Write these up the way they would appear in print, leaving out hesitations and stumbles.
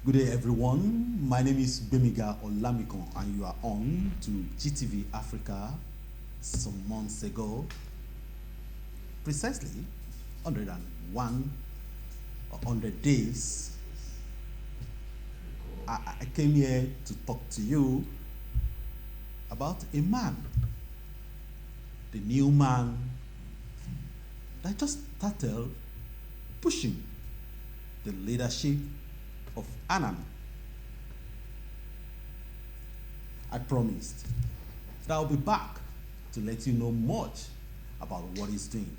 Good day, everyone. My name is Bemiga Olamikon, and you are on to GTV Africa some months ago, precisely 101 or 100 days. I came here to talk to you about a man, the new man that just started pushing the leadership of ANAN. I promised that I'll be back to let you know much about what he's doing.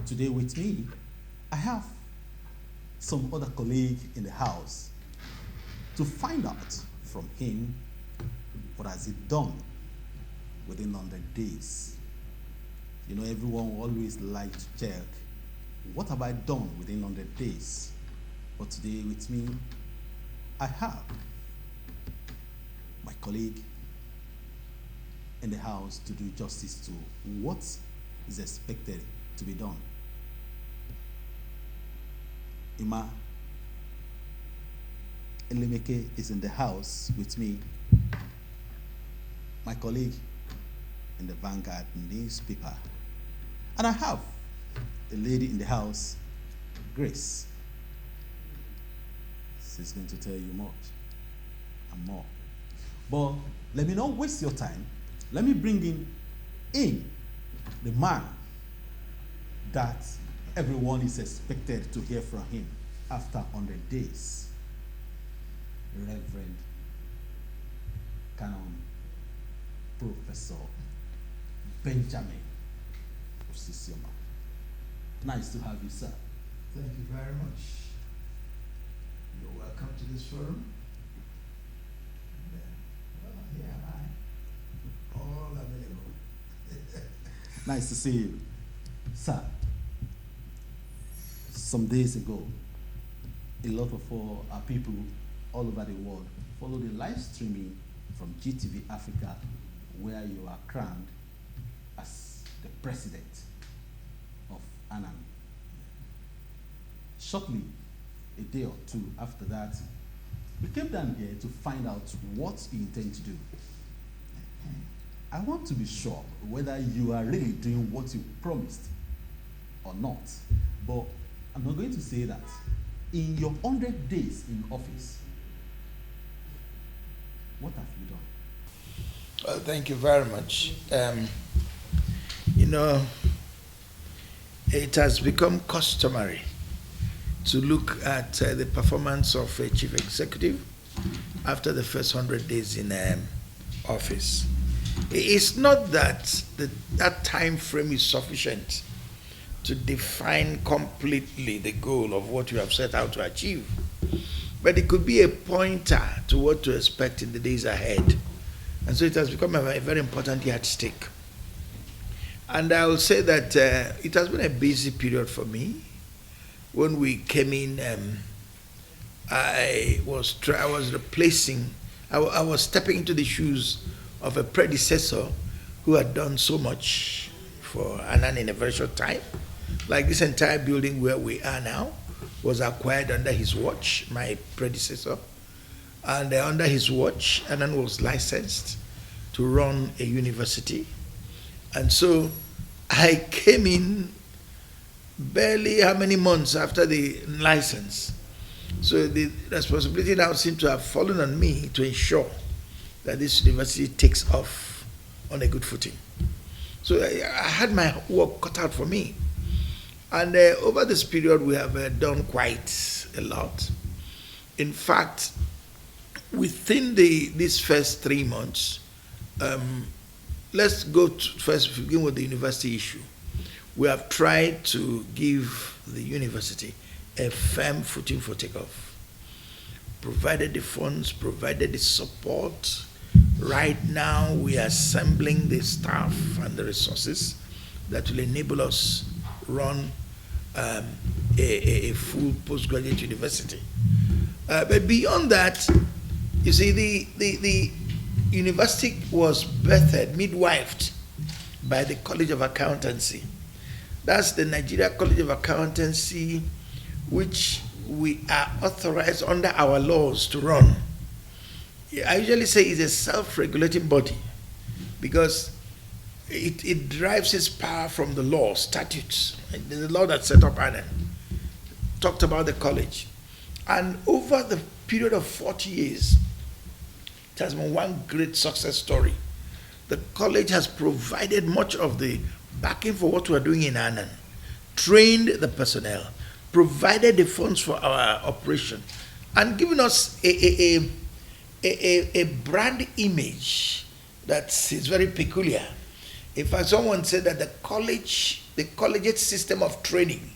Today with me, I have some other colleague in the house to find out from him what has he done within 100 days. You know, everyone always likes to check, what have I done within 100 days? But today with me, I have my colleague in the house to do justice to what is expected to be done. Ima Elemeke is in the house with me, my colleague in the Vanguard newspaper. And I have a lady in the house, Grace. She's going to tell you much and more. But let me not waste your time. Let me bring in the man that everyone is expected to hear from him after 100 days. Reverend Canon Professor Benjamin Osisioma. Nice to have you, sir. Thank you very much. You're welcome to this forum. Well, here am I, all available. Nice to see you. Sir, some days ago, a lot of our people all over the world follow the live streaming from GTV Africa, where you are crowned as the president of ANAN. Shortly, a day or two after that, we came down here to find out what you intend to do. I want to be sure whether you are really doing what you promised or not. But I'm not going to say that. In your 100 days in office, what have you done? Well, thank you very much. It has become customary to look at the performance of a chief executive after the first 100 days in office. It's not that that time frame is sufficient to define completely the goal of what you have set out to achieve, but it could be a pointer to what to expect in the days ahead. And so it has become a very important yardstick. And I will say that it has been a busy period for me. When we came in, I was stepping into the shoes of a predecessor who had done so much for ANAN in a very short time. Like this entire building where we are now was acquired under his watch, my predecessor. And under his watch, ANAN was licensed to run a university. And so I came in barely how many months after the license. So the responsibility now seems to have fallen on me to ensure that this university takes off on a good footing. So I had my work cut out for me. And over this period, we have done quite a lot. In fact, within these first 3 months, let's first begin with the university issue. We have tried to give the university a firm footing for takeoff. Provided the funds, provided the support. Right now, we are assembling the staff and the resources that will enable us run a full postgraduate university. But beyond that, you see, the university was birthed, midwifed by the College of Accountancy. That's the Nigeria College of Accountancy, which we are authorized under our laws to run. I usually say it's a self-regulating body because it derives its power from the law, statutes. The law that set up ANAN talked about the college. And over the period of 40 years, it has been one great success story. The college has provided much of the backing for what we are doing in ANAN, trained the personnel, provided the funds for our operation, and given us a brand image that is very peculiar. In fact, someone said that the collegiate system of training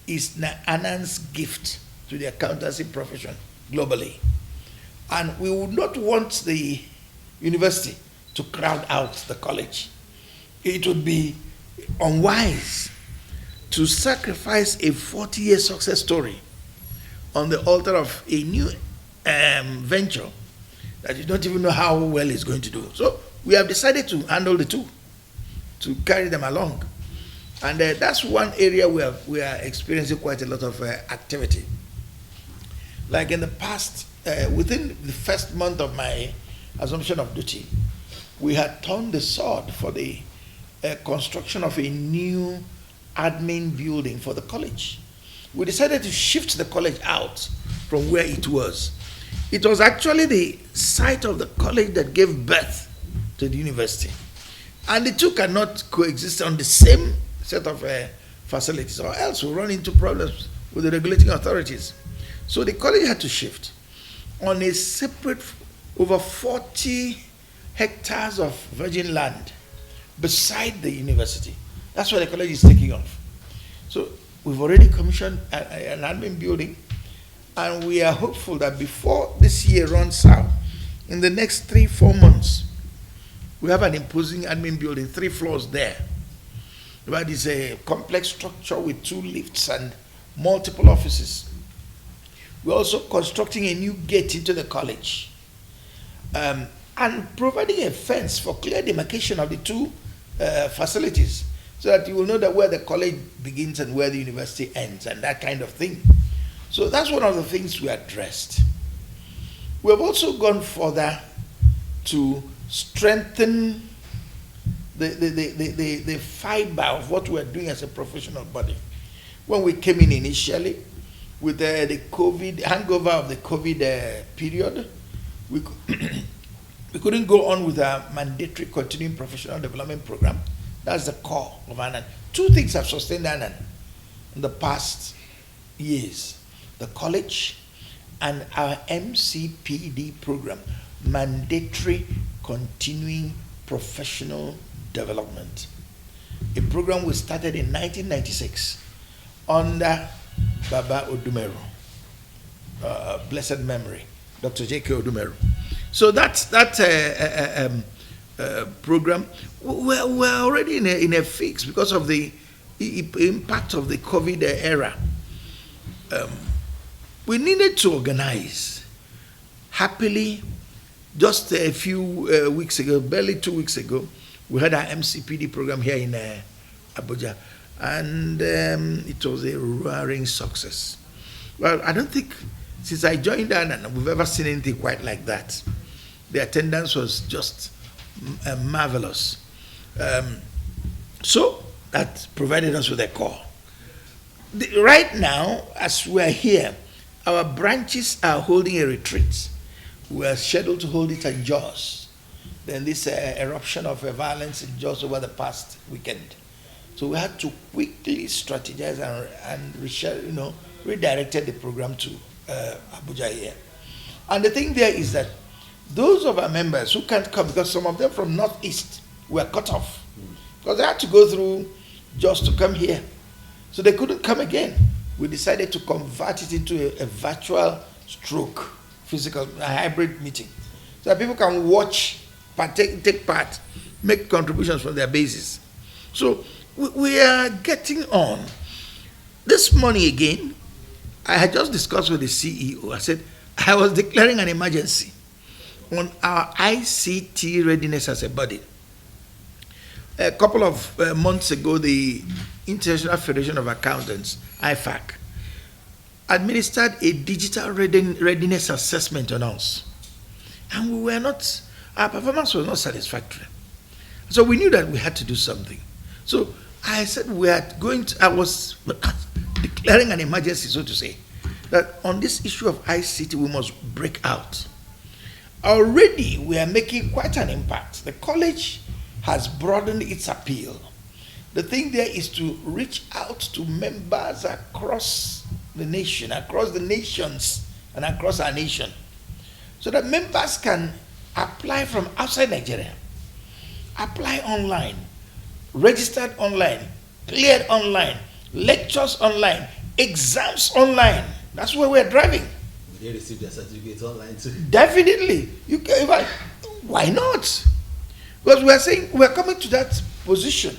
is ANAN's gift to the accountancy profession globally. And we would not want the university to crowd out the college. It would be unwise to sacrifice a 40-year success story on the altar of a new venture that you don't even know how well it's going to do. So we have decided to handle the two, to carry them along. And that's one area where we are experiencing quite a lot of activity. Like in the past, within the first month of my assumption of duty, we had turned the sword for the construction of a new admin building for the college. We decided to shift the college out from where it was. It was actually the site of the college that gave birth to the university. And the two cannot coexist on the same set of facilities, or else we'll run into problems with the regulating authorities. So the college had to shift on a separate, over 40 hectares of virgin land beside the university. That's where the college is taking off. So we've already commissioned an admin building, and we are hopeful that before this year runs out, in the next 3-4 months, we have an imposing admin building, 3 floors there. But it's a complex structure with 2 lifts and multiple offices. We're also constructing a new gate into the college, and providing a fence for clear demarcation of the 2 facilities, so that you will know that where the college begins and where the university ends, and that kind of thing. So that's one of the things we addressed. We have also gone further to strengthen the fiber of what we're doing as a professional body. When we came in initially, with the COVID, hangover of the COVID period, we couldn't go on with our mandatory continuing professional development program. That's the core of ANAN. 2 things have sustained ANAN in the past years: the college and our MCPD program, mandatory continuing professional development. A program we started in 1996 under Baba Odumeru, blessed memory, Dr. J.K. Odumeru. So that's that program. We're already in a fix because of the impact of the COVID era. We needed to organize. Happily, just a few weeks ago, barely 2 weeks ago, we had our MCPD program here in Abuja, and it was a roaring success. Well, I don't think since I joined ANAN we've ever seen anything quite like that. The attendance was just marvelous. So that provided us with a core. Right now, as we're here, our branches are holding a retreat. We are scheduled to hold it at Jos. Then this eruption of violence in Jos over the past weekend. So we had to quickly strategize and redirected the program to Abuja here. And the thing there is that those of our members who can't come, because some of them from Northeast were cut off, because they had to go through just to come here. So they couldn't come again. We decided to convert it into a virtual stroke, physical, a hybrid meeting, so that people can watch, take part, make contributions from their bases. So we are getting on. This morning again, I had just discussed with the CEO. I said, I was declaring an emergency on our ICT readiness as a body. A couple of months ago, the International Federation of Accountants, IFAC, administered a digital readiness assessment on us. And our performance was not satisfactory. So we knew that we had to do something. So I said I was declaring an emergency, so to say, that on this issue of ICT, we must break out. Already, we are making quite an impact. The college has broadened its appeal. The thing there is to reach out to members across the nation, across the nations, and across our nation, so that members can apply from outside Nigeria, apply online, registered online, cleared online, lectures online, exams online. That's where we're driving. They receive their certificates online too. Definitely. Why not? Because we are saying we are coming to that position.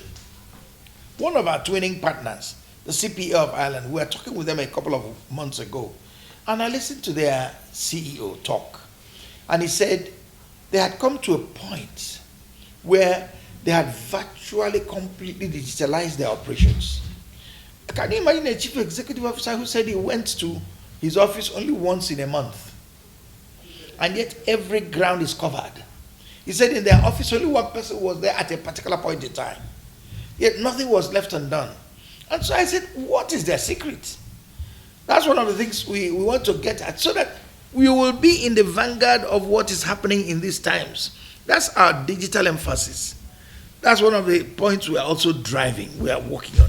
One of our twinning partners, the CPA of Ireland, we were talking with them a couple of months ago, and I listened to their CEO talk, and he said they had come to a point where they had virtually completely digitalized their operations. Can you imagine a chief executive officer who said he went to his office only once in a month, and yet every ground is covered? He said in their office only one person was there at a particular point in time, yet nothing was left undone. And so I said, what is their secret? That's one of the things we want to get at, so that we will be in the vanguard of what is happening in these times. That's our digital emphasis. That's one of the points we are also driving, we are working on.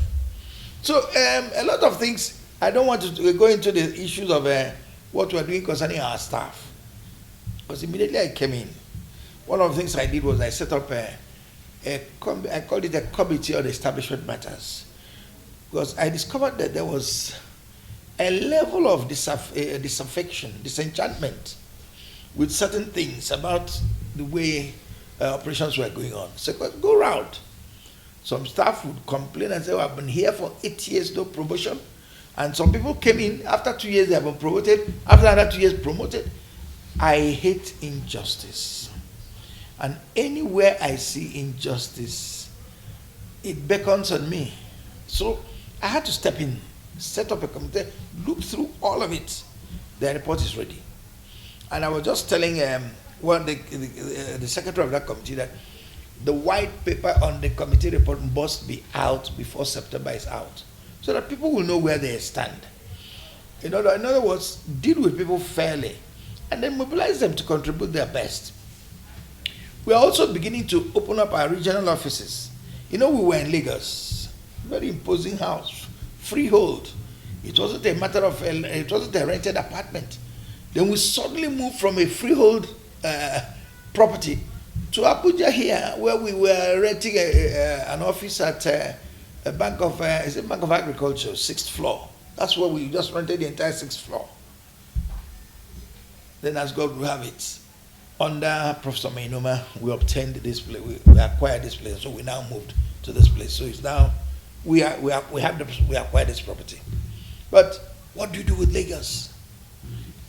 So a lot of things, I don't want to go into the issues of what we are doing concerning our staff. Because immediately I came in, one of the things I did was I set up I called it a committee on establishment matters. Because I discovered that there was a level of disaffection, disenchantment with certain things about the way operations were going on. So go round. Some staff would complain and say, oh, I've been here for 8 years, no promotion. And some people came in, after 2 years they have been promoted, after another 2 years promoted. I hate injustice. And anywhere I see injustice, it beckons on me. So I had to step in, set up a committee, look through all of it. The report is ready. And I was just telling the secretary of that committee that the white paper on the committee report must be out before September is out, so that people will know where they stand. In other words, deal with people fairly, and then mobilize them to contribute their best. We are also beginning to open up our regional offices. We were in Lagos, very imposing house, freehold. It wasn't a matter of, it wasn't a rented apartment. Then we suddenly moved from a freehold property to Abuja here, where we were renting an office at a Bank of Agriculture, 6th floor. That's where we just rented the entire 6th floor. Then as God will have it, under Professor Mainoma, we obtained this place, we acquired this place, so we now moved to this place. So it's now, we acquired this property. But what do you do with Lagos?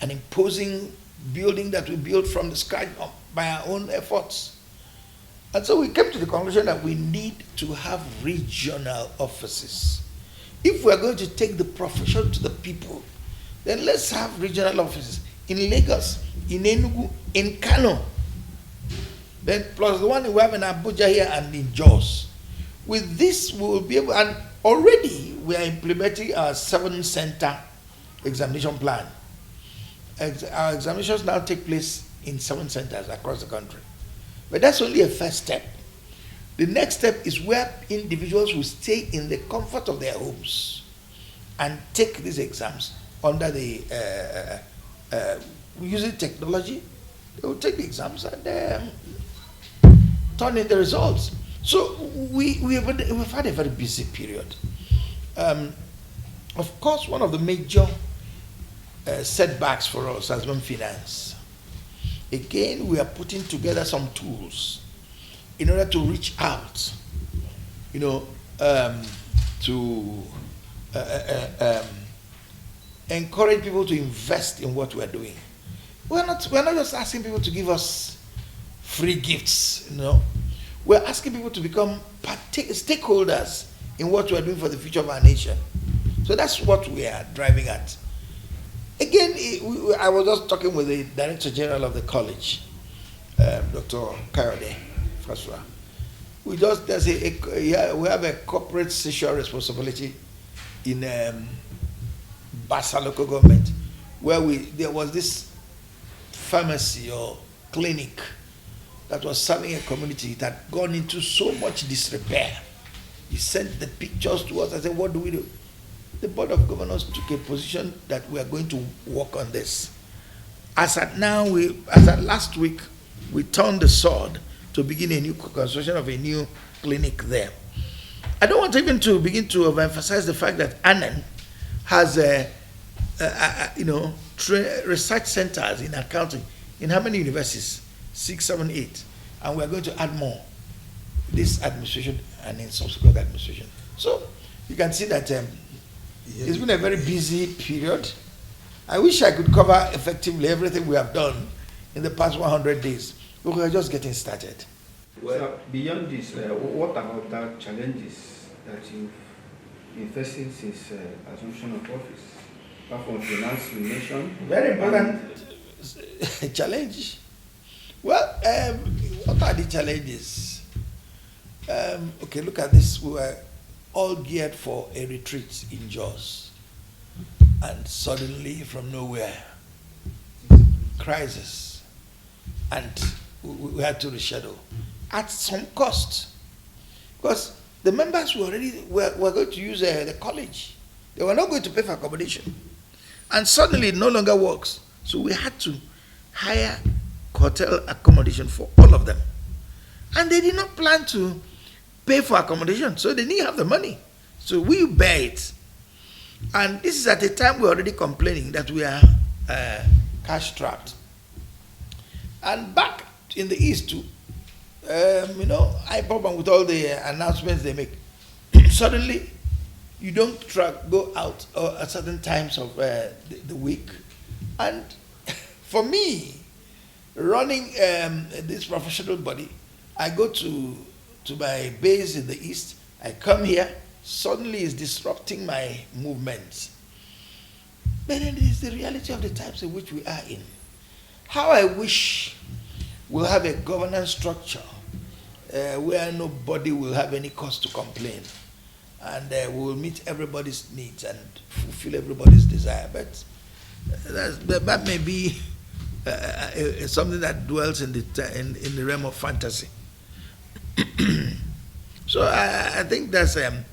An imposing building that we built from the scratch by our own efforts. And so we came to the conclusion that we need to have regional offices. If we are going to take the profession to the people, then let's have regional offices in Lagos, in Enugu, in Kano, then plus the one we have in Abuja here and in Jos. With this, we will be able, and already we are implementing our 7-center examination plan. Our examinations now take place in 7 centers across the country. But that's only a first step. The next step is where individuals will stay in the comfort of their homes and take these exams under the using technology. They will take the exams and turn in the results. So we've had a very busy period. Of course, one of the major setbacks for us has been finance. Again, we are putting together some tools in order to reach out, to encourage people to invest in what we are doing. We're not just asking people to give us free gifts, We're asking people to become stakeholders in what we are doing for the future of our nation. So that's what we are driving at. Again, I was just talking with the Director General of the college, Dr. Kayode Faswa. We have a corporate social responsibility in Basa local government, where there was this pharmacy or clinic that was serving a community that had gone into so much disrepair. He sent the pictures to us. I said, what do we do? The Board of Governors took a position that we are going to work on this. As at last week, we turned the sword to begin a new construction of a new clinic there. I don't want even to begin to overemphasize the fact that ANAN has research centers in accounting in how many universities? 6, 7, 8, and we are going to add more this administration and in subsequent administration. So you can see that it's been a very busy period. I wish I could cover effectively everything we have done in the past 100 days, but we are just getting started. Well, so beyond this, what about the challenges that you've been facing since assumption of office? Apart from finance, you mentioned. Very important challenge. Well, what are the challenges? Okay, look at this. We were all geared for a retreat in Jos, and suddenly, from nowhere, crisis, and we had to reschedule at some cost, because the members were going to use the college. They were not going to pay for accommodation, and suddenly it no longer works. So we had to hire hotel accommodation for all of them, and they did not plan to pay for accommodation, so they didn't have the money. So we bear it, and this is at a time we're already complaining that we are cash strapped. And back in the east too, I problem with all the announcements they make. Suddenly, you don't go out at certain times of the week, and for me, running this professional body, I go to my base in the east, I come here, suddenly it's disrupting my movements. But then it is the reality of the times in which we are in. How I wish we'll have a governance structure where nobody will have any cause to complain, and we will meet everybody's needs and fulfill everybody's desire. But that may be something that dwells in the realm of fantasy. So I think that's a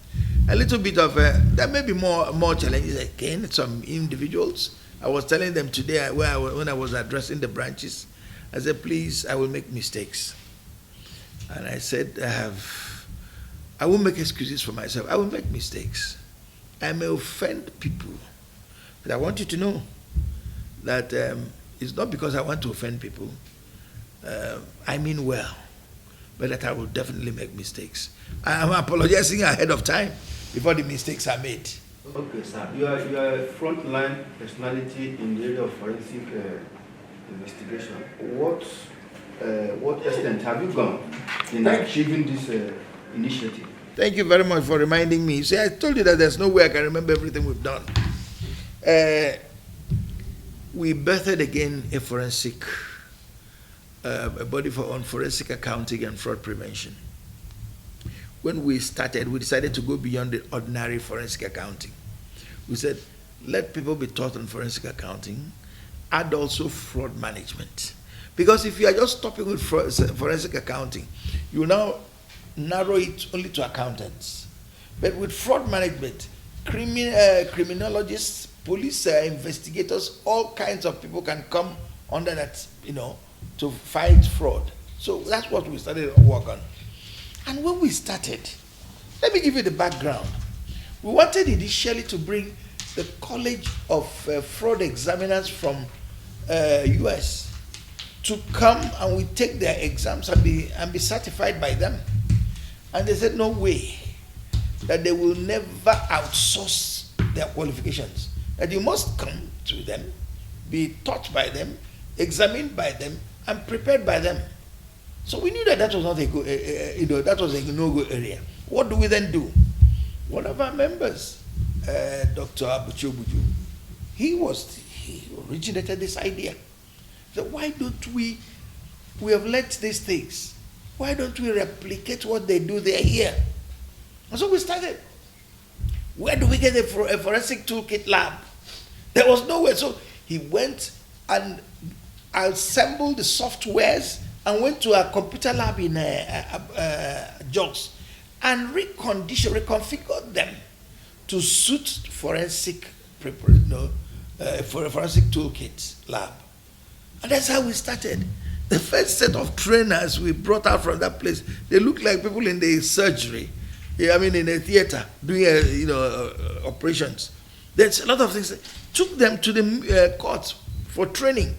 little bit of there may be more challenges again. Some individuals, I was telling them today when I was addressing the branches, I said, please, I will make mistakes, and I said I won't make excuses for myself. I will make mistakes. I may offend people, but I want you to know that it's not because I want to offend people. I mean well, but that I will definitely make mistakes. I am apologizing ahead of time before the mistakes are made. Okay, sir. You are a frontline personality in the area of forensic investigation. What extent have you gone in achieving this initiative? Thank you very much for reminding me. See, I told you that there's no way I can remember everything we've done. We birthed again a forensic, a body on forensic accounting and fraud prevention. When we started, we decided to go beyond the ordinary forensic accounting. We said, let people be taught on forensic accounting, add also fraud management. Because if you are just stopping with forensic accounting, you will now narrow it only to accountants. But with fraud management, criminologists, police investigators, all kinds of people can come under that, to fight fraud. So that's what we started to work on. And when we started, let me give you the background. We wanted initially to bring the College of Fraud Examiners from US to come and we take their exams and be certified by them. And they said, no way, that they will never outsource their qualifications. That you must come to them, be taught by them, examined by them, and prepared by them. So we knew that that was not a good, that was a no-go area. What do we then do? One of our members, Dr. Abuchu Buju, he originated this idea. So why don't we have learnt these things. Why don't we replicate what they do there here? And so we started. Where do we get a forensic toolkit lab? There was nowhere. So he went and assembled the softwares and went to a computer lab in Jos and reconfigured them to suit forensic forensic toolkit lab. And that's how we started. The first set of trainers we brought out from that place, they looked like people in the surgery. Yeah, I mean, in a theater doing operations. There's a lot of things. Took them to the courts for training,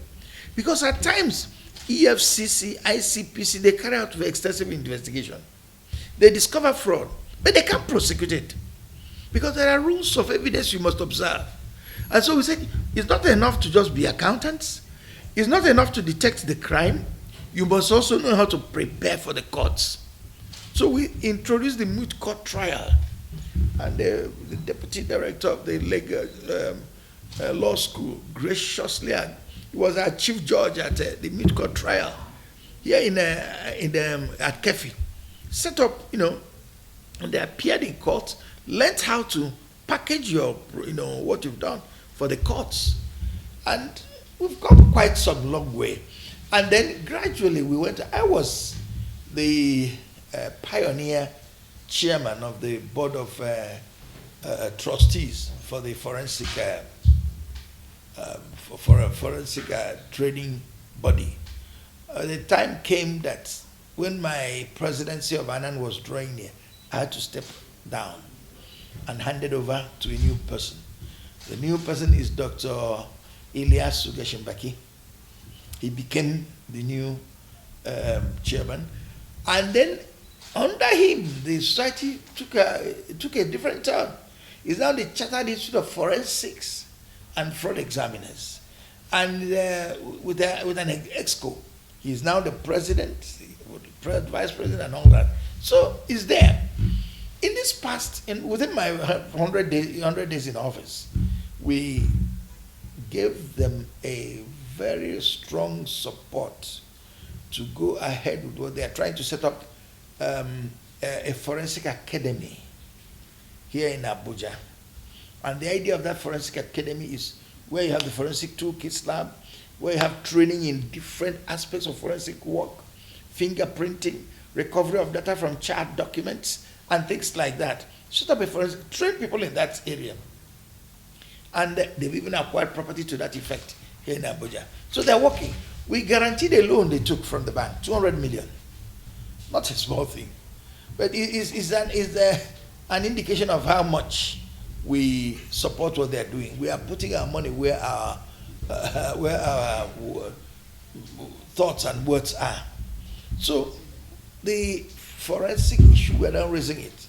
because at times EFCC, ICPC, they carry out extensive investigation. They discover fraud, but they can't prosecute it because there are rules of evidence you must observe. And so we said it's not enough to just be accountants. It's not enough to detect the crime. You must also know how to prepare for the courts. So we introduced the moot court trial. And the deputy director of the legal law school graciously, and he was our chief judge at the moot court trial here at Kefi. Set up, and they appeared in court, learned how to package your, what you've done for the courts. And we've come quite some long way. And then gradually I was the pioneer chairman of the board of trustees for the forensic training body. The time came that when my presidency of ANAN was drawing near, I had to step down and hand it over to a new person. The new person is Dr. Elias Sugeshimbaki. He became the new chairman. And then under him, the society took a different turn. He's now the Chartered Institute of Forensics and Fraud Examiners. And with an exco, he's now the president, vice president, and all that. So he's there. In this past, within my 100 days in office, we gave them a very strong support to go ahead with what they are trying to set up, a forensic academy here in Abuja. And the idea of that forensic academy is where you have the forensic toolkits lab, where you have training in different aspects of forensic work, fingerprinting, recovery of data from charged documents, and things like that. Set up a forensic, train people in that area. And they've even acquired property to that effect here in Abuja. So they're working. We guaranteed a loan they took from the bank, 200 million. Not a small thing. But it's an indication of how much we support what they're doing. We are putting our money where our thoughts and words are. So the forensic issue, we're now raising it,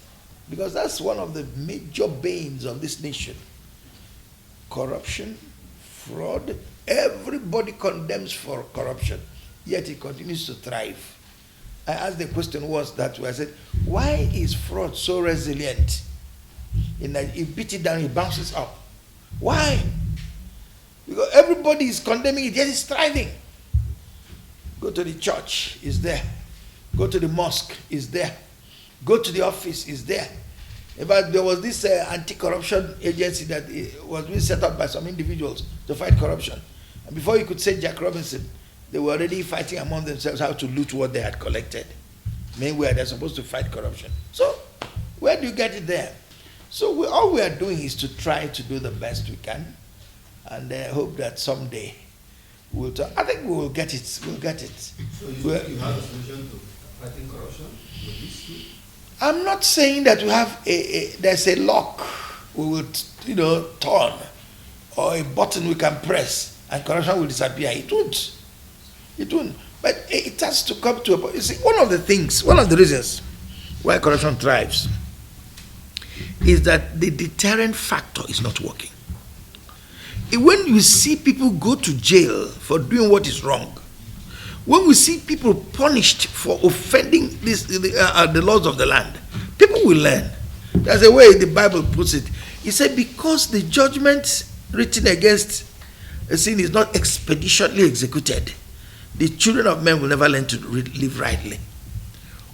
because that's one of the major banes of this nation. Corruption, fraud, everybody condemns for corruption, yet it continues to thrive. I asked the question was that way. I said, why is fraud so resilient? In that you beat it down, it bounces up. Why? Because everybody is condemning it, yet it's thriving. Go to the church, it's there. Go to the mosque, it's there. Go to the office, it's there. In fact, there was this anti-corruption agency that was being set up by some individuals to fight corruption. And before you could say Jack Robinson, they were already fighting among themselves how to loot what they had collected. Meanwhile, they're supposed to fight corruption. So, where do you get it there? So, all we are doing is to try to do the best we can, and hope that someday we'll talk. I think we will get it. We'll get it. So, you think you have a solution to fighting corruption with this too? I'm not saying that we have there's a lock we will, turn, or a button we can press and corruption will disappear. It won't. It won't. But it has to come to a. You see, one of the reasons why corruption thrives is that the deterrent factor is not working. When you see people go to jail for doing what is wrong, when we see people punished for offending the laws of the land, people will learn. That's the way the Bible puts it. It said, because the judgment written against a sin is not expeditiously executed, the children of men will never learn to live rightly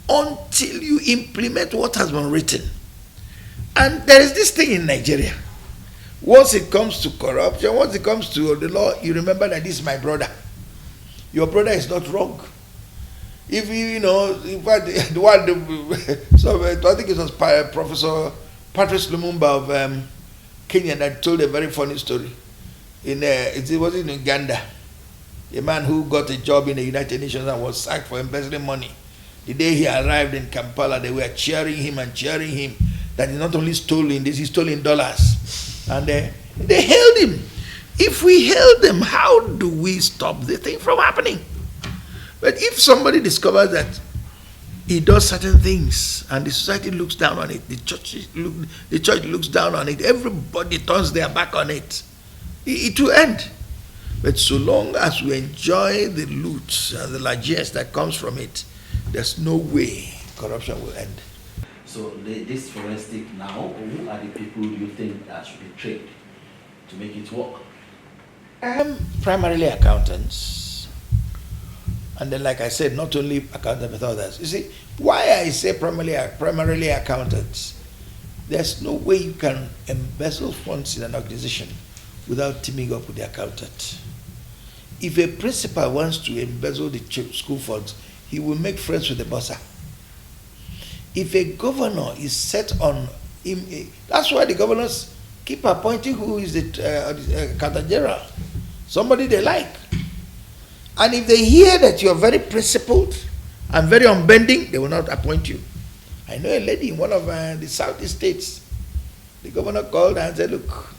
until you implement what has been written. And there is this thing in Nigeria. Once it comes to corruption, once it comes to the law, you remember that this is my brother. Your brother is not wrong. If you know, in fact, the one, so I think it was Professor Patrice Lumumba of Kenya that told a very funny story. It was in Uganda. A man who got a job in the United Nations and was sacked for embezzling money. The day he arrived in Kampala, they were cheering him that he not only stolen this, he stole in dollars. And they held him. If we held them, how do we stop the thing from happening? But if somebody discovers that he does certain things and the society looks down on it, the church looks down on it, everybody turns their back on it, it will end. But so long as we enjoy the loot and the largesse that comes from it, there's no way corruption will end. So this forensic now, who are the people you think that should be trained to make it work? Primarily accountants. And then, like I said, not only accountants but others. You see, why I say primarily accountants, there's no way you can embezzle funds in an organization without teaming up with the accountant. If a principal wants to embezzle the school funds, he will make friends with the bursar. If a governor is set on him, that's why the governors keep appointing who is the accountant general, somebody they like. And if they hear that you are very principled and very unbending, they will not appoint you. I know a lady in one of the southeast states. The governor called and said, "Look,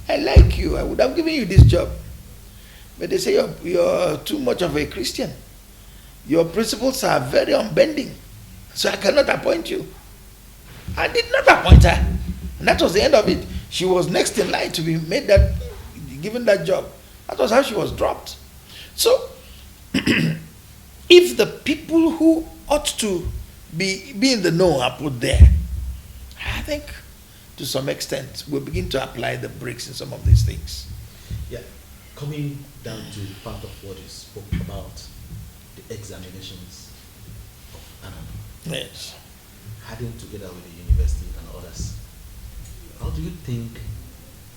I like you. I would have given you this job. But they say you're too much of a Christian. Your principles are very unbending. So I cannot appoint you." I did not appoint her. And that was the end of it. She was next in line to be given that job. That was how she was dropped. So, if the people who ought to be in the know are put there, I think to some extent we'll begin to apply the bricks in some of these things. Yeah, coming down to part of what you spoke about, the examinations of ANAN. Yes. Adding together with the university and others, how do you think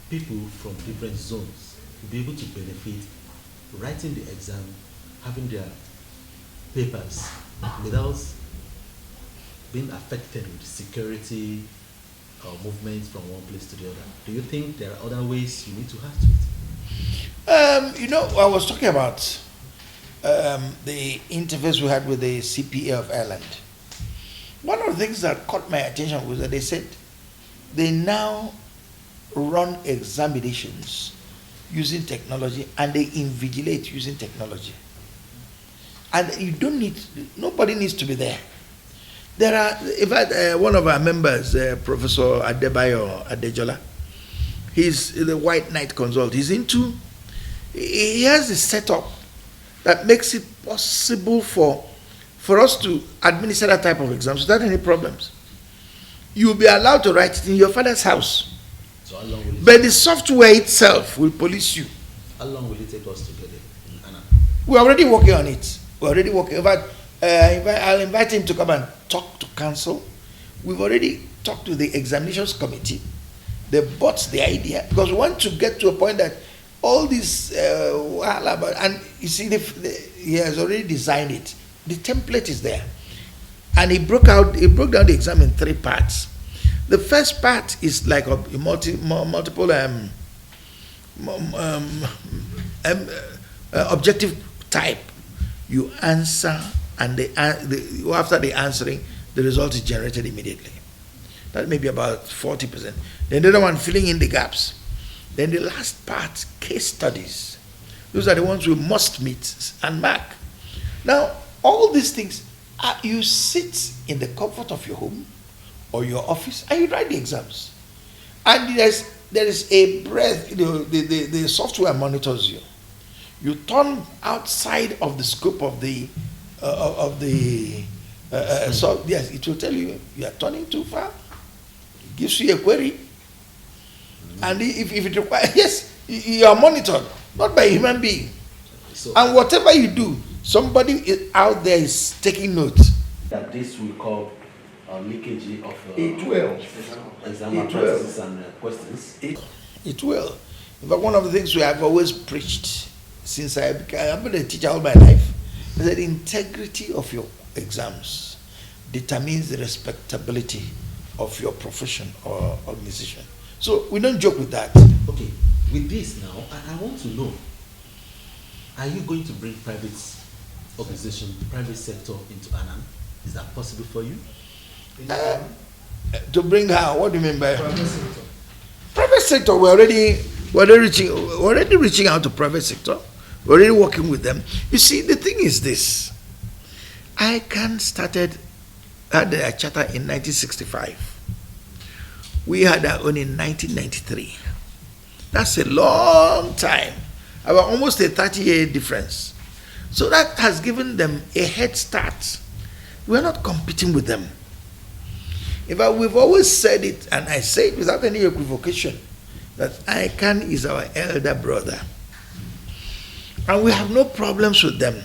people from different zones will be able to benefit writing the exam, having their papers without being affected with security or movements from one place to the other? Do you think there are other ways you need to have to it? I was talking about the interviews we had with the CPA of Ireland. One of the things that caught my attention was that they said they now run examinations using technology and they invigilate using technology. And nobody needs to be there. There are, in fact, one of our members, Professor Adebayo Adejola, he's the White Knight Consult. He has a setup that makes it possible for us to administer that type of exams without any problems. You'll be allowed to write it in your father's house. So how long will it But the software itself will police you. How long will it take us to get it in ANAN? We're already working on it. We're already working. In fact, I'll invite him to come and talk to council. We've already talked to the examinations committee. They bought the idea because we want to get to a point that all this, and you see, he has already designed it. The template is there. And he broke down the exam in 3 parts. The first part is like a multiple objective type. You answer, and after the answering, the result is generated immediately. That may be about 40%. Then the other one, filling in the gaps. Then the last part, case studies. Those are the ones we must meet and mark. Now, all these things, you sit in the comfort of your home or your office and you write the exams. And there is a breadth, the software monitors you. You turn outside of the scope of the so yes, it will tell you you are turning too far. It gives you a query. And if it requires, yes, you are monitored. not by a human being. So And whatever you do, somebody out there is taking note. that this will cause leakage of It will. exam It practices and questions. It will. In fact, one of the things we have always preached since I've been a teacher all my life is that the integrity of your exams determines the respectability of your profession or organization. So we don't joke with that. Okay, with this now, I want to know, are you going to bring private organization, private sector into ANAN? Is that possible for you? To bring how? What do you mean by Private sector. private sector? We're already reaching out to private sector. We're already working with them. You see, the thing is this: ICANN had a charter in 1965. We had our own in 1993. That's a long time, about almost a 30-year difference. So that has given them a head start. We're not competing with them. In fact, we've always said it, and I say it without any equivocation, that ICANN is our elder brother. And we have no problems with them.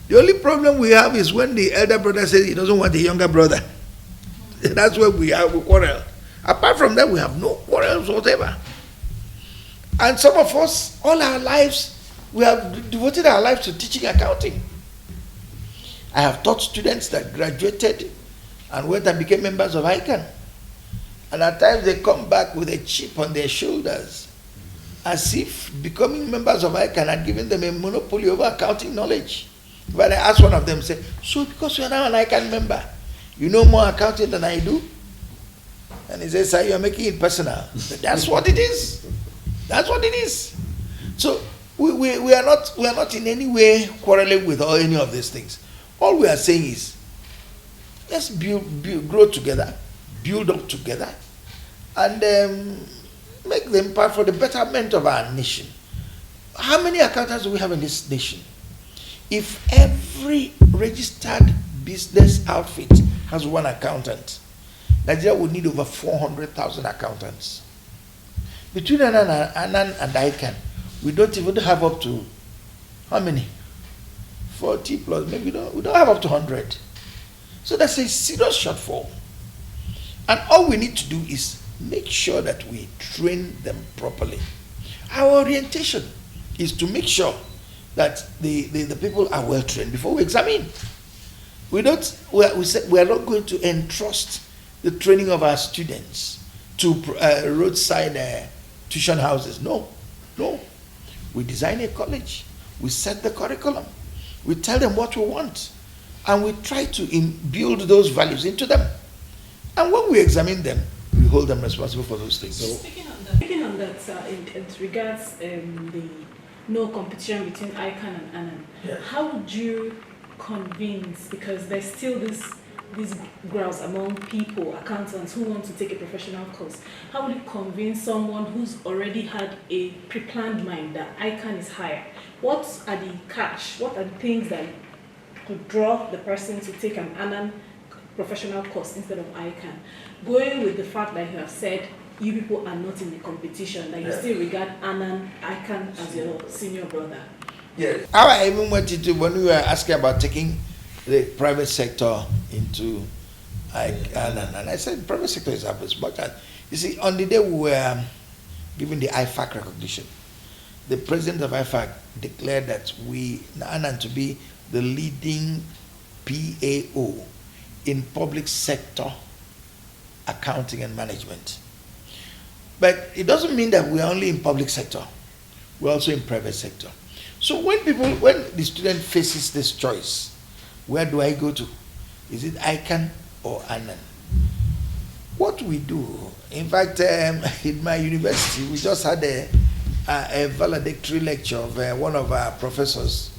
The only problem we have is when the elder brother says he doesn't want the younger brother. That's where we quarrel. Apart from that, we have no quarrels whatever. And some of us, all our lives, we have devoted our lives to teaching accounting. I have taught students that graduated and went and became members of ICANN. And at times they come back with a chip on their shoulders, as if becoming members of ICANN had given them a monopoly over accounting knowledge. But I asked one of them, say, so because you are now an ICANN member, you know more accounting than I do? And he says, sir, you're making it personal. That's what it is. That's what it is. So we are not in any way quarreling with any of these things. All we are saying is, let's grow together, build up together, and make them part for the betterment of our nation. How many accountants do we have in this nation? If every registered business outfit has one accountant, Nigeria would need over 400,000 accountants. Between ANAN and ICANN, we don't even have up to, how many? 40 plus, maybe we don't have up to 100. So that's a serious shortfall. And all we need to do is make sure that we train them properly. Our orientation is to make sure that the people are well trained before we examine. We are not going to entrust the training of our students to roadside tuition houses. No. We design a college. We set the curriculum. We tell them what we want. And we try to build those values into them. And when we examine them, we hold them responsible for those things. So, speaking on that, it regards the no competition between ICANN and ANAN. Yeah. How would you convince, because there's still these grounds among people, accountants who want to take a professional course, how would you convince someone who's already had a pre-planned mind that ICANN is higher? What are the catch? What are the things that could draw the person to take an ANAN professional course instead of ICANN? Going with the fact that you have said you people are not in the competition, that you still regard ICANN as your senior brother. Yes. How I even went into when we were asking about taking the private sector into ANAN, and I said private sector is up as much as, you see, on the day we were given the IFAC recognition, the president of IFAC declared that we, ANAN, to be the leading PAO in public sector accounting and management. But it doesn't mean that we're only in public sector. We're also in private sector. So when the student faces this choice, where do I go to? Is it ICANN or ANAN? What we do, in fact, in my university, we just had a valedictory lecture of one of our professors,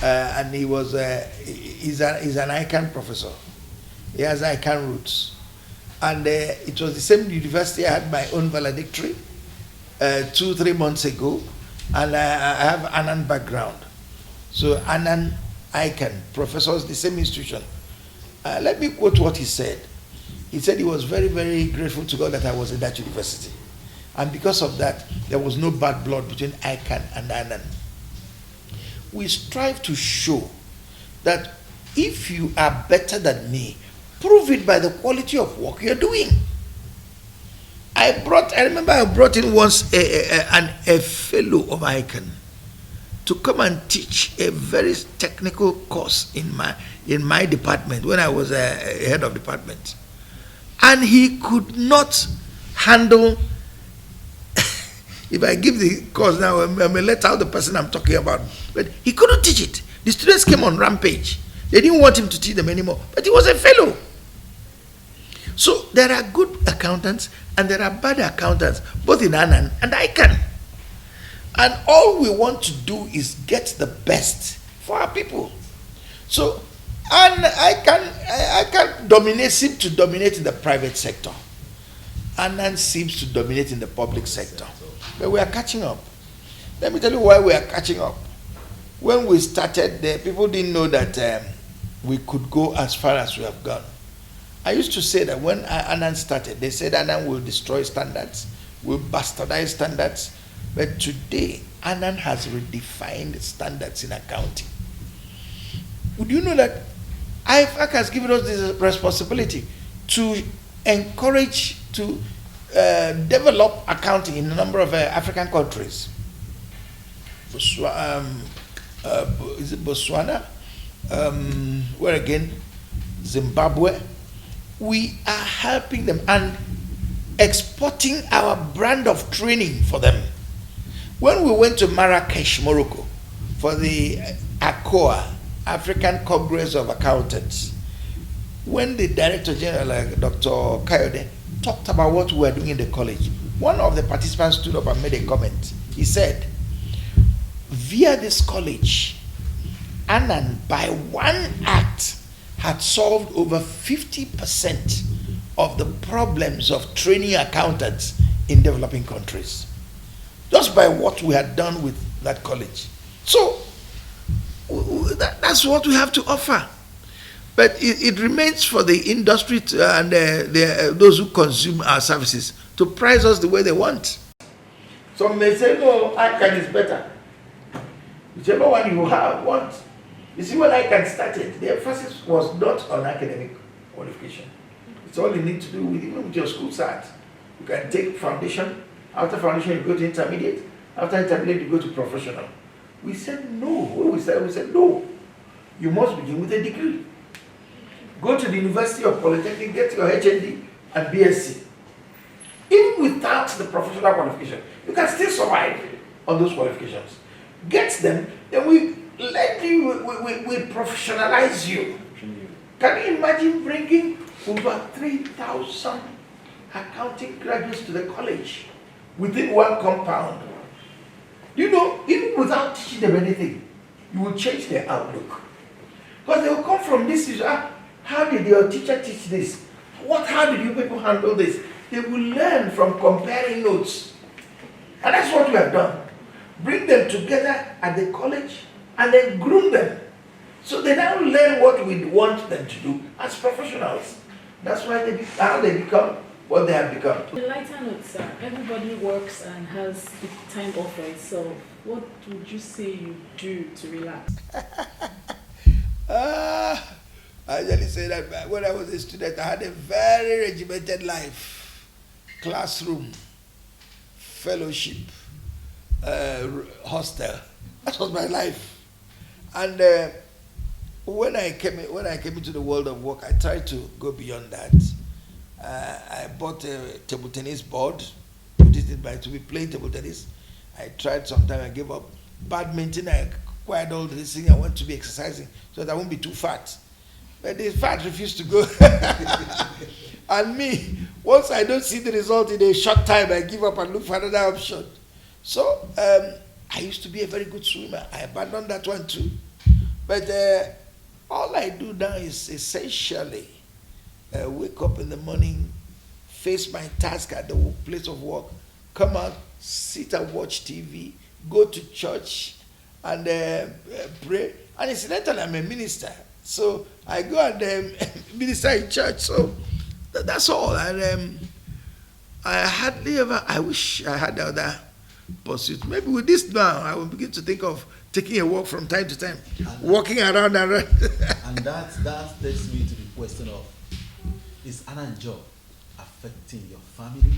and he's an ICANN professor. He has ICANN roots. And it was the same university I had my own valedictory 2-3 months ago, and I have ANAN background. So ANAN, ICANN, professors, the same institution. Let me quote what he said. He said he was very, very grateful to God that I was in that university. And because of that, there was no bad blood between ICANN and ANAN. We strive to show that if you are better than me, prove it by the quality of work you're doing. I remember I brought in once a fellow of ICANN to come and teach a very technical course in my department when I was a head of department. And he could not handle, if I give the course now, I may let out the person I'm talking about, but he couldn't teach it. The students came on rampage. They didn't want him to teach them anymore, but he was a fellow. So there are good accountants and there are bad accountants, both in ANAN and ICANN. And all we want to do is get the best for our people. So, and ICANN seems to dominate in the private sector. ANAN seems to dominate in the public sector. But we are catching up. Let me tell you why we are catching up. When we started, people didn't know that we could go as far as we have gone. I used to say that when ANAN started, they said ANAN will destroy standards, will bastardize standards. But today, ANAN has redefined standards in accounting. Would you know that IFAC has given us this responsibility to encourage, to develop accounting in a number of African countries? Is it Botswana? Where again? Zimbabwe. We are helping them and exporting our brand of training for them. When we went to Marrakesh, Morocco, for the ACOA, African Congress of Accountants, when the Director General, Dr. Kayode, talked about what we were doing in the college, one of the participants stood up and made a comment. He said, via this college, ANAN, by one act, had solved over 50% of the problems of training accountants in developing countries. Just by what we had done with that college. So, that's what we have to offer. But it remains for the industry and those who consume our services to price us the way they want. Some may say, no, ICANN is better. Whichever one you want. You see, when ICANN started, the emphasis was not on academic qualification. It's all you need to do even with your school cert. You can take foundation. After foundation, you go to intermediate. After intermediate, you go to professional. We said no. We said no. You must begin with a degree. Go to the University of Polytechnic, get your HND and BSc. Even without the professional qualification, you can still survive on those qualifications. Get them, then we professionalize you. Can you imagine bringing over 3,000 accounting graduates to the college within one compound? You know, even without teaching them anything, you will change their outlook. Because they will come from this issue. How did your teacher teach this? How did you people handle this? They will learn from comparing notes. And that's what we have done. Bring them together at the college and then groom them. So they now learn what we want them to do as professionals. That's why how they become what they have become. The lighter notes, everybody works and has the time offered. So what would you say you do to relax? I usually say that when I was a student, I had a very regimented life. Classroom, fellowship, hostel. That was my life. And when I came into the world of work, I tried to go beyond that. I bought a table tennis board, put it in to be playing table tennis. I tried sometime, I gave up. Badminton, I acquired all this thing. I want to be exercising so that I won't be too fat. But the fat refused to go. And me, once I don't see the result in a short time, I give up and look for another option. So I used to be a very good swimmer. I abandoned that one too. But all I do now is essentially wake up in the morning, face my task at the place of work, come out, sit and watch TV, go to church and pray. And incidentally, I'm a minister. So I go and minister in church. So that's all. And I hardly ever, I wish I had other pursuits. Maybe with this now, I will begin to think of taking a walk from time to time, walking around and around. And that takes me to the question of, is ANAN job affecting your family,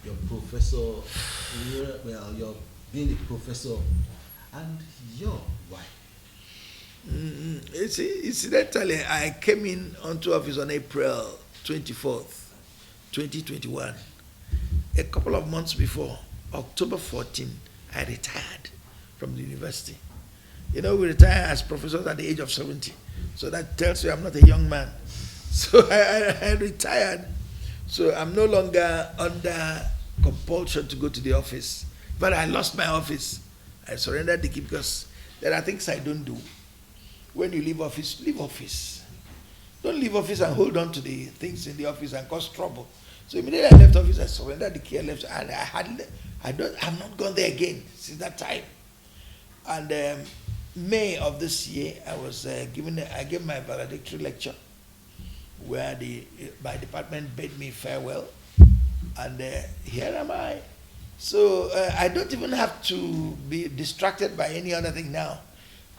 your professor, well, your being a professor, and your wife? Incidentally, I came in onto office on April 24th, 2021. A couple of months before, October 14, I retired from the university. You know, we retire as professors at the age of 70. So that tells you I'm not a young man. So I retired. So I'm no longer under compulsion to go to the office. But I lost my office. I surrendered the key because there are things I don't do. When you leave office, leave office. Don't leave office and hold on to the things in the office and cause trouble. So immediately I left office, I surrendered the key, I left, and I've not gone there again since that time. And May of this year, I gave my valedictory lecture, where my department bade me farewell, and here am I. So I don't even have to be distracted by any other thing now.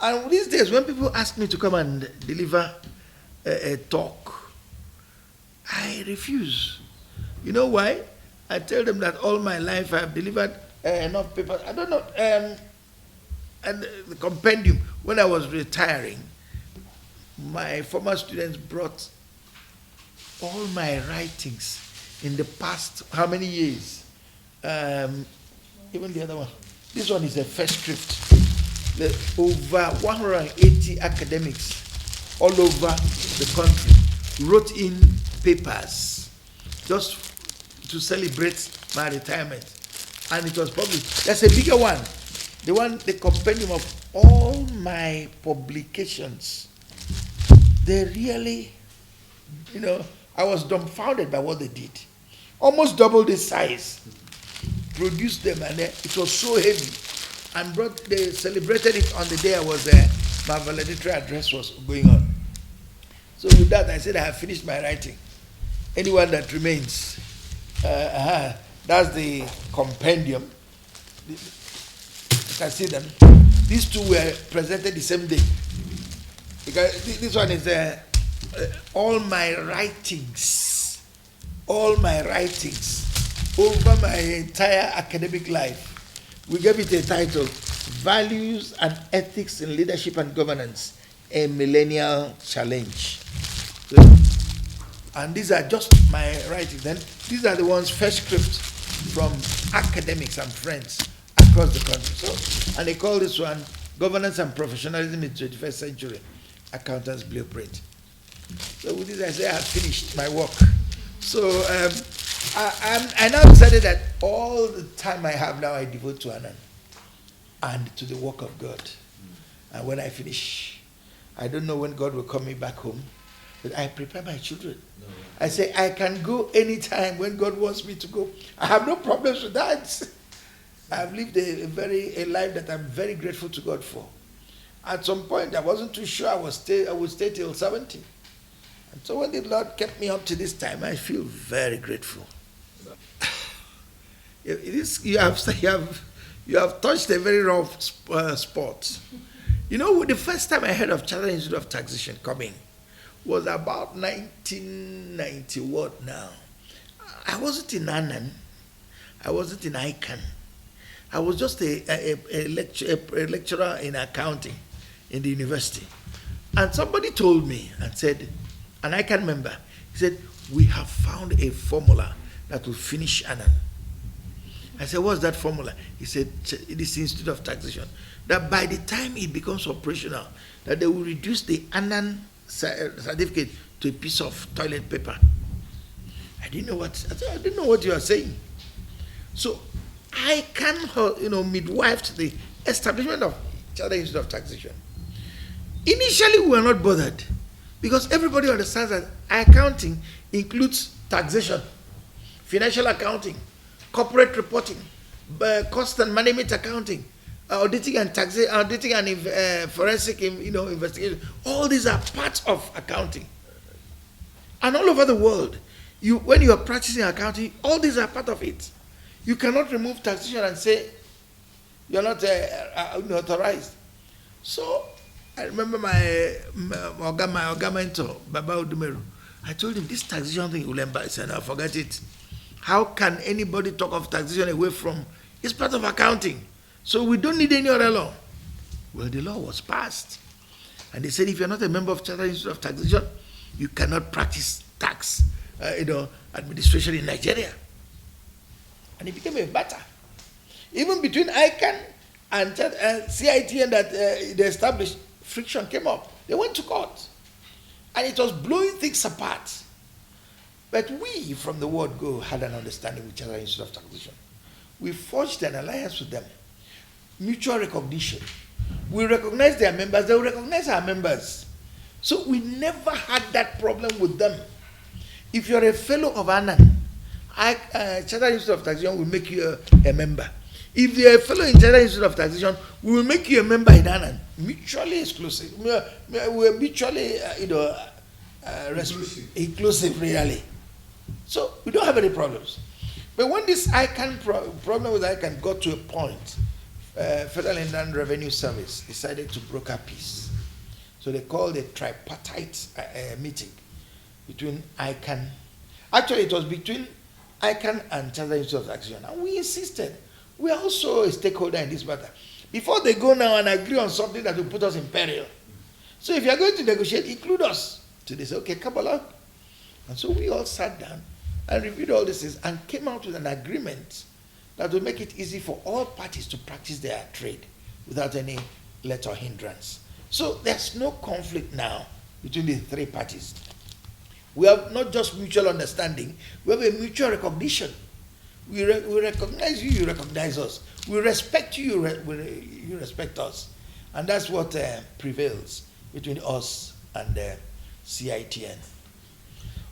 And these days, when people ask me to come and deliver a talk, I refuse. You know why? I tell them that all my life I have delivered enough papers. I don't know. And the compendium, when I was retiring, my former students brought all my writings in the past, how many years? Even the other one. This one is a first script. Over 180 academics all over the country wrote in papers just to celebrate my retirement. And it was published. There's a bigger one. The compendium of all my publications. They really, I was dumbfounded by what they did. Almost double the size. Produced them, and it was so heavy. And they celebrated it on the day I was there. My valedictory address was going on. So with that, I said I have finished my writing. Anyone that remains, that's the compendium. You can see them. These two were presented the same day. Because this one is all my writings over my entire academic life. We gave it a title, Values and Ethics in Leadership and Governance, a Millennial Challenge. So, and these are just my writings. Then these are the ones first script from academics and friends across the country. So, and they call this one Governance and Professionalism in the 21st Century, Accountant's Blueprint. So with this I say I have finished my work. So I now decided that all the time I have now I devote to ANAN and to the work of God. And when I finish, I don't know when God will call me back home, but I prepare my children. No. I say I can go anytime when God wants me to go. I have no problems with that. I have lived a life that I'm very grateful to God for. At some point, I wasn't too sure I would stay till 70. And so when the Lord kept me up to this time, I feel very grateful. You have touched a very rough spot. The first time I heard of Chartered Institute of Taxation coming was about 1990. What now? I wasn't in ANAN. I wasn't in ICANN. I was just a lecturer in accounting in the university. And somebody told me and said, an ICANN member, he said, we have found a formula that will finish ANAN. I said, what's that formula? He said, this Institute of Taxation. That by the time it becomes operational, that they will reduce the ANAN certificate to a piece of toilet paper. I didn't know what you are saying. So I can, midwife to the establishment of Chartered Institute of Taxation. Initially, we were not bothered because everybody understands that accounting includes taxation, financial accounting, corporate reporting, cost and management accounting, auditing and forensic, investigation. All these are parts of accounting. And all over the world, when you are practicing accounting, all these are part of it. You cannot remove taxation and say you're not authorized. So I remember my Oga mentor, Baba Odumeru. I told him, this taxation thing will embarrass. He said, no, forget it. How can anybody talk of taxation away from, it's part of accounting. So we don't need any other law. Well, the law was passed. And they said, if you're not a member of Chartered Institute of Taxation, you cannot practice tax, administration in Nigeria. And it became a battle. Even between ICANN and CITN that they established, friction came up. They went to court. And it was blowing things apart. But we, from the word go, had an understanding with Chartered Institute of Taxation. We forged an alliance with them. Mutual recognition. We recognize their members, they will recognize our members. So we never had that problem with them. If you're a fellow of ANAN, Chartered Institute of Taxation will make you a member. If you're a fellow in Chartered Institute of Taxation, we will make you a member in ANAN. Mutually exclusive. We're mutually, inclusive, really. So we don't have any problems. But when this problem with ICANN got to a point, Federal Inland Revenue Service decided to broker peace. So they called a tripartite meeting between ICANN. Actually, it was between ICANN and Chartered Institute of Taxation. And we insisted. We are also a stakeholder in this matter. Before they go now and agree on something that will put us in peril. So if you are going to negotiate, include us. So they said, okay, come along. And so we all sat down and reviewed all this things and came out with an agreement that will make it easy for all parties to practice their trade without any let or hindrance. So there's no conflict now between the three parties. We have not just mutual understanding, we have a mutual recognition. We recognize you, you recognize us. We respect you, you respect us. And that's what prevails between us and CITN.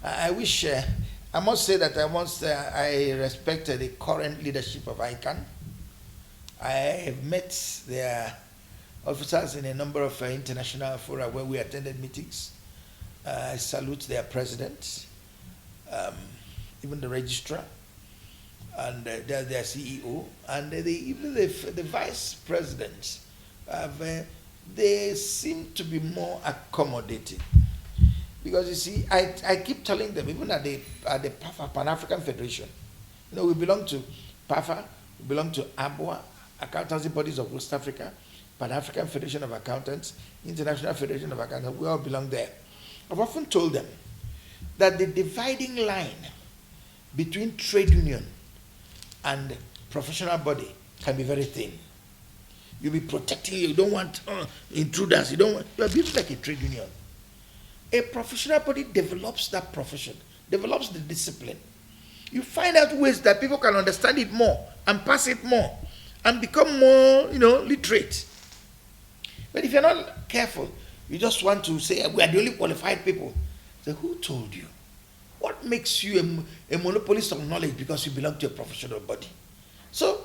I wish, I must say that I respect the current leadership of ICANN. I have met their officers in a number of international fora where we attended meetings. I salute their president, even the registrar, and their CEO, and even the vice presidents. They seem to be more accommodating. Because you see, I keep telling them, even at the PAFA, Pan-African Federation, we belong to PAFA, we belong to ABWA, Accountancy Bodies of West Africa, Pan-African Federation of Accountants, International Federation of Accountants, we all belong there. I've often told them that the dividing line between trade union and professional body can be very thin. You'll be protecting, you don't want intruders, you are built like a trade union. A professional body develops that profession, develops the discipline. You find out ways that people can understand it more and pass it more and become more, literate. But if you're not careful, you just want to say, we are the only qualified people. So who told you? What makes you a monopolist of knowledge because you belong to a professional body? So,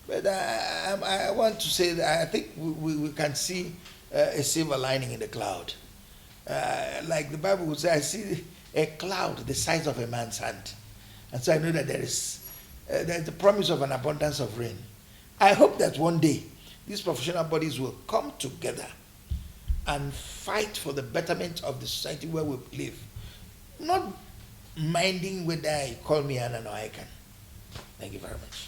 but I want to say that I think we can see a silver lining in the cloud. Like the Bible would say, I see a cloud the size of a man's hand. And so I know that there's the promise of an abundance of rain. I hope that one day these professional bodies will come together and fight for the betterment of the society where we live. Not minding whether you call me ANAN or ICANN. Thank you very much.